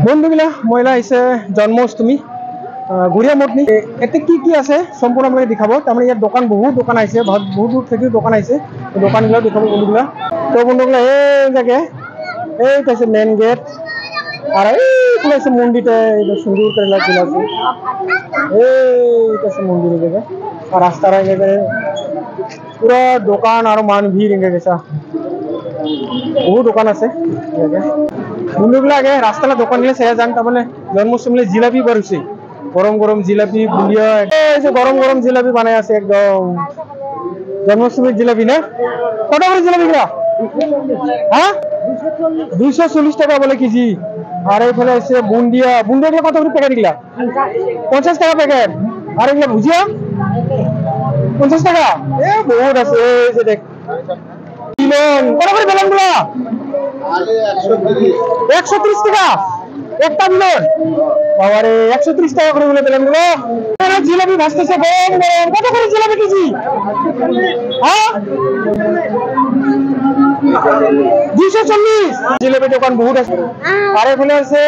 বন্ধুগুলা মহিলা আহিছে জন্মাষ্টমী গুড়িয়া মতনি এতে কি আছে সম্পূর্ণ মানে দেখাবো তার মানে ইয়ার দোকান বহুত দোকান আছে বহুত দূর থেকে দোকান আছে দোকানগুলো দেখাবো বন্ধুগুলা তো বন্ধুগুলা এই জায়গায় এইটা আছে মেন গেট আর এইগুলো আছে মন্দিরটা সুন্দর করে লাগছিল আছে এইটা আছে মন্দিরের জায়গা আর রাস্তার জায়গায় পুরো দোকান আর মান ভিড় এনে গেছে বহু দোকান আছে বন্ধুগুলো আগে রাস্তাটা দোকান গেলে সেয়া যান তার মানে জন্মাষ্টমী জিলাপি বাড়ছে গরম গরম জিলাপি বুলিয়া গরম গরম জিলাপি বানাই আছে একদম জন্মাষ্টমীর জিলাপি না কত করে জিলাপি হ্যাঁ 240 টাকা বলে কেজি আর এইখানে আছে বুন্দিয়া বুন্দিয়া কত করে প্যাকেট গিলা 50 টাকা প্যাকেট আর এগুলা ভুজিয়া 50 টাকা এ বহুত আছে এই যে দেখ কত করে বেলন গুলা 130 টাকা একটা বিলন বাবারে 130 টাকা করে বলে বেলন গুলো জিলাপি ভাজতেছে গরম গরম কত করে জিলাপি কেজি হ্যাঁ 240 জিলাপি দোকান বহুত আছে আর এখানে আছে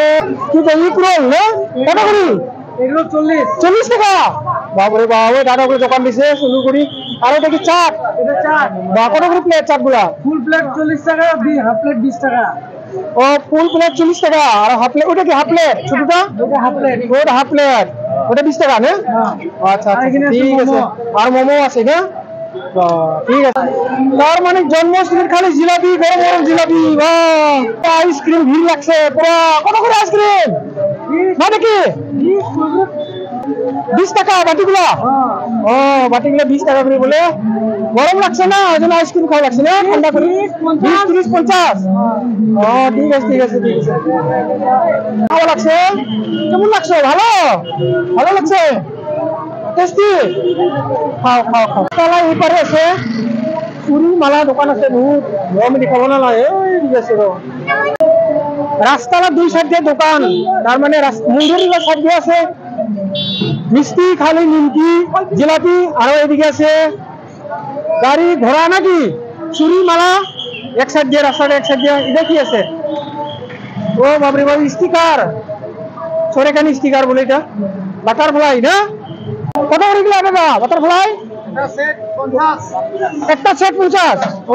কি কই পুরো না কত করে এগুলো 40 টাকা বাবারে বাবা দাদা করে দোকান দিছে শুরু করি আর এটা কি চাট এটা চাট বা কত করে প্লেট চাটগুলা ফুল প্লেট 40 টাকা হাফ প্লেট 20 টাকা ও ফুল প্লেট 40 টাকা আর হাফ প্লেট ওটা কি হাফ প্লেট ছোটটা ওটা হাফ প্লেট ওটা 20 টাকা না আচ্ছা ঠিক আছে আর মোমো আছে না ঠিক আছে তার মানে জন্মাষ্টমীর খালি জিলাপি গরম গরম জিলাপি বাহ আইসক্রিম ভিড় লাগছে পুরো কত করে আইসক্রিম মানে কি 20 টাকা বাটিগুলা ও বাটিগুলা 20 টাকা করে বলে গরম লাগছে না ওজন্য আইসক্রিম খাওয়া লাগছে না ঠান্ডা করে 20 30 50 ও ঠিক আছে ভালো লাগছে কেমন লাগছে ভালো লাগছে টেস্টি খাও তালা এপারে আছে চুরি মালা দোকান আছে বহুত আমি দেখাবো না এই আছে রাস্তার দুই সাইড দিয়ে দোকান তার মানে মন্দিরের সাইড দিয়ে আছে মিষ্টি খালি নিমকি জিলাপি আর এদিকে আছে গাড়ি ঘোড়া নাকি চুরি মালা এক সাইড দিয়ে রাস্তার এক সাইড দিয়ে এটা কি আছে ও বাবরে বাবু স্টিকার সরেকানি স্টিকার বলে এটা বাটারফ্লাই না কত করে দিলা দাদা বাটারফ্লাই একটা সেট 50 ও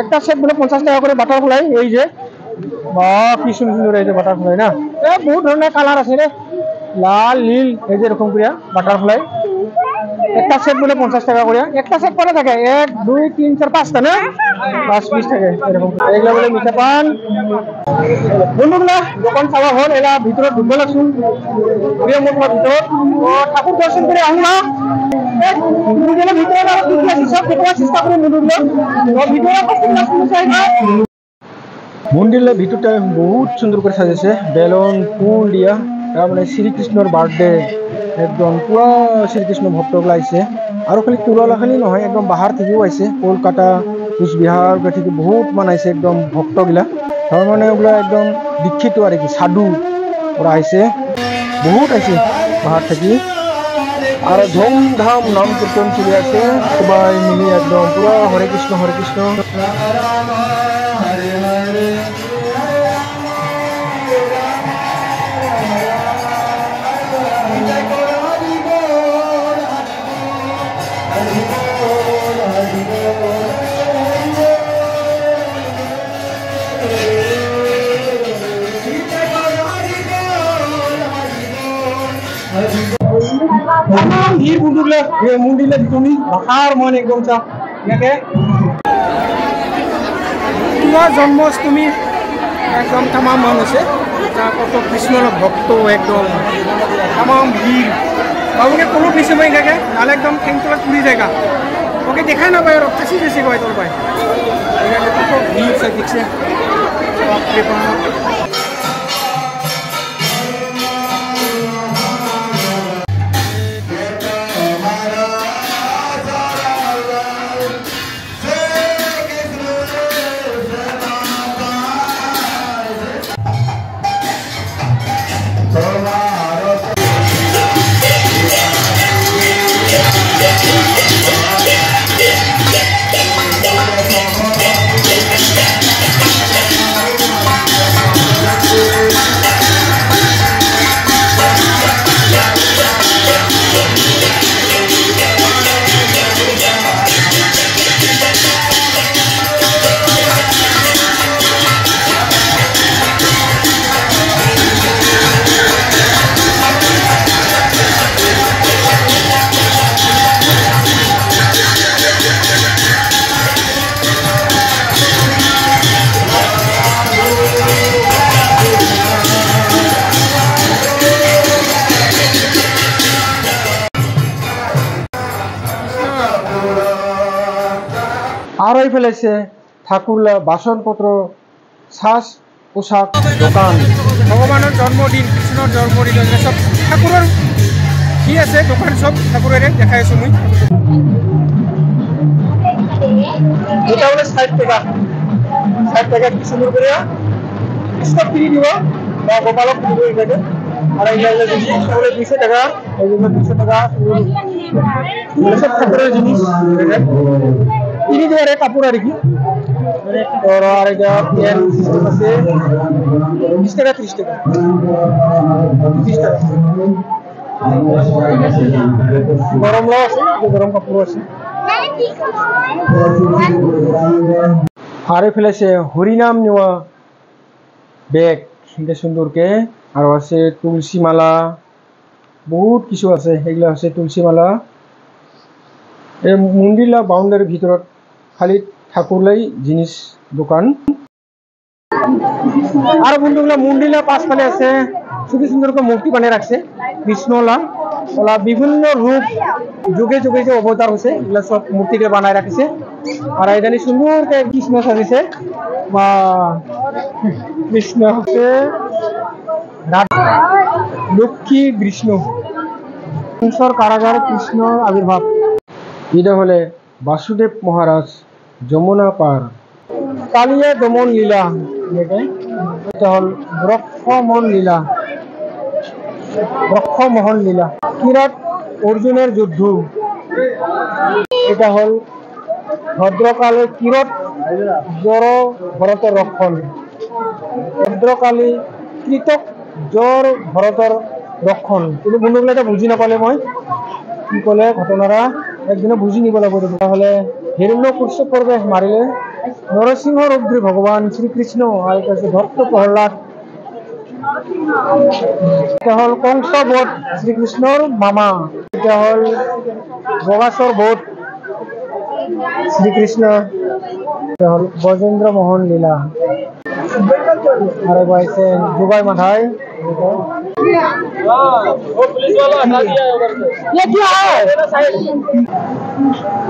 একটা সেট বলে 50 টাকা করে বাটারফ্লাই এই যে বাহ কি সুন্দর এই যে বাটারফ্লাই না বহুত ধরনের কালার আছে রে লাল নীল এই যে এরকম করে বাটারফ্লাই একটা সেট বলে 50 টাকা করে একটা সেট করে থাকে 1 2 3 4 5টা না 20 টাকা এরকম এগুলা বলে মিঠা পান বন্ধুগুলা দোকান চাওয়া হল এরা ভিতরে ঢুকবে লাগছুন গুড়িয়া মঠের ভিতর ও ঠাকুর দর্শন করে আহলা ভিতরে সব দেখার চেষ্টা করে বন্ধুগুলো ভিতরে মন্দিরের ভিতরটা বহুত সুন্দর করে সাজিয়েছে বেলুন ফুল দিয়া তার মানে শ্রীকৃষ্ণর বার্থডে একদম পুরা শ্রীকৃষ্ণ ভক্তগুলো আইছে আর খালি পুরোলা খালি নহয় একদম বাহার থেকেও আইছে কলকাতা কোচবিহার থেকে বহুত মান আইছে একদম ভক্তগুলা তার মানে ওগুলা একদম দীক্ষিত আর কি সাধু ওরা আইছে বহুত আইছে বাহার থেকে আর ধুমধাম নাম কীর্তন চলে আছে সবাই মিলে একদম পুরা হরে কৃষ্ণ ভিড় মন্দিরে তুমি ভাষার মন একদম চা ইয়াকে জন্মাষ্টমী একদম তামাম মান আছে কত কৃষ্ণর ভক্ত একদম তামাম ভিড় বাবুকে কোনো পিছিয়ে মারি থাকে নাহলে একদম ঠেংতলা পুরি জায়গা ওকে দেখা না পায় রক্তাশি বেশি কয় তোর পায় এখানে কত ভিড় দেখছে আর এই ফেলেছে ঠাকুরলা বাসনপত্র সাজ পোশাক দোকান ভগবানের জন্মদিন কৃষ্ণর জন্মদিন সব ঠাকুরের কি আছে দোকান সব ঠাকুরের দেখাই আছো মুই এটা হলো 60 টাকা 60 টাকা কি সুন্দর করে কৃষ্ণ কিনে দিব বা গোপালক কিনে দিব এটাকে আর এই লাগলে যদি তাহলে 200 টাকা এই জন্য 200 টাকা এগুলো সব ঠাকুরের জিনিস কিনে দেওয়ার কাপড় আর কি और এটা পেন সিস্টেম আছে 20 টাকা 30 টাকা 30 টাকা গরম লো আছে গরম কাপড় আছে আরে ফেলেছে হরিনাম নেওয়া ব্যাগ এটা সুন্দরকে আর আছে তুলসী মালা বহুত কিছু আছে এগুলা আছে তুলসী মালা এই মন্দিরলা বাউন্ডারির ভিতৰত খালি ঠাকুরলাই জিনিস দোকান আর বন্ধুগুলা মন্দিরলা পাশখানে আছে সুন্দর সুন্দর করে মূর্তি বানিয়ে রাখছে কৃষ্ণলা ওলা বিভিন্ন রূপ যুগে যুগে যে অবতার হয়েছে এগুলা সব মূর্তিকে বানায় রাখছে আর এখানে সুন্দর কৃষ্ণ সাজিছে বা কৃষ্ণ হচ্ছে লক্ষ্মী কৃষ্ণ সংসার কারাগার কৃষ্ণ আবির্ভাব এটা হলে বাসুদেব মহারাজ যমুনা পার কালিয়া দমন লীলা এটা হল ব্রহ্মমোহন লীলা ব্রহ্মমোহন লীলা কিরাট অর্জুনের যুদ্ধ এটা হল ভদ্রকালে কিরট জড় ভরতের রক্ষণ ভদ্রকালী কৃতক জ্বর ভরতের রক্ষণ কিন্তু বন্ধুগুলো এটা বুঝি নাপালে মই কি কলে ঘটনাটা একদিনে বুঝি নিব লাগবে তাহলে হিরণ্য কশ্যপ পর্বে মারিলে নরসিংহ রুদ্র ভগবান শ্রীকৃষ্ণ আর এটা হচ্ছে ভক্ত প্রহ্লাদ এটা হল কংস বধ শ্রীকৃষ্ণর মামা এটা হল বগাসুর বধ শ্রীকৃষ্ণ এটা হল ব্রজেন্দ্র মোহন লীলা আরে বাইছে দুবাই মাথায়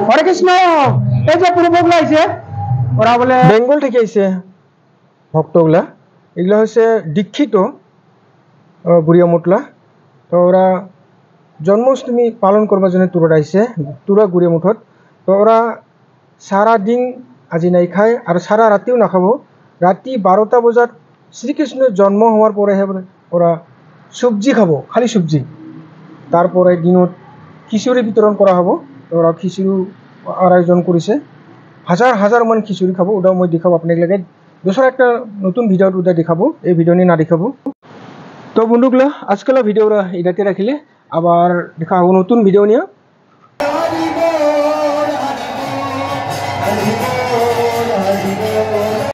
হরে কৃষ্ণ এই যে পূর্বগুলো আইছে ওরা বলে বেঙ্গল থেকে আইছে ভক্তগুলা এগুলা হচ্ছে দীক্ষিত বুড়িয়া মোটলা তো ওরা জন্মাষ্টমী পালন করবার জন্য তুরত আইছে তুরা গুড়িয়া মুঠত তো ওরা সারা দিন আজি নাই খায় আর সারা রাতিও নাখাব রাতি 12টা বজাত শ্রীকৃষ্ণের জন্ম হওয়ার পরে ওরা সবজি খাবো খালি সবজি তারপরে দিনত খিচুড়ি বিতরণ করা হব ওরা খিচুড়ি আয়োজন করেছে হাজার হাজার মান খিচুড়ি খাবো ওটাও মই দেখাবো আপনাকে লাগে দোসরা একটা নতুন ভিডিও ওটা দেখাবো এই ভিডিও নিয়ে না দেখাবো তো বন্ধুগুলা আজকাল ভিডিওটা এটাতে রাখিলে আবার দেখা হবো নতুন ভিডিও নিয়ে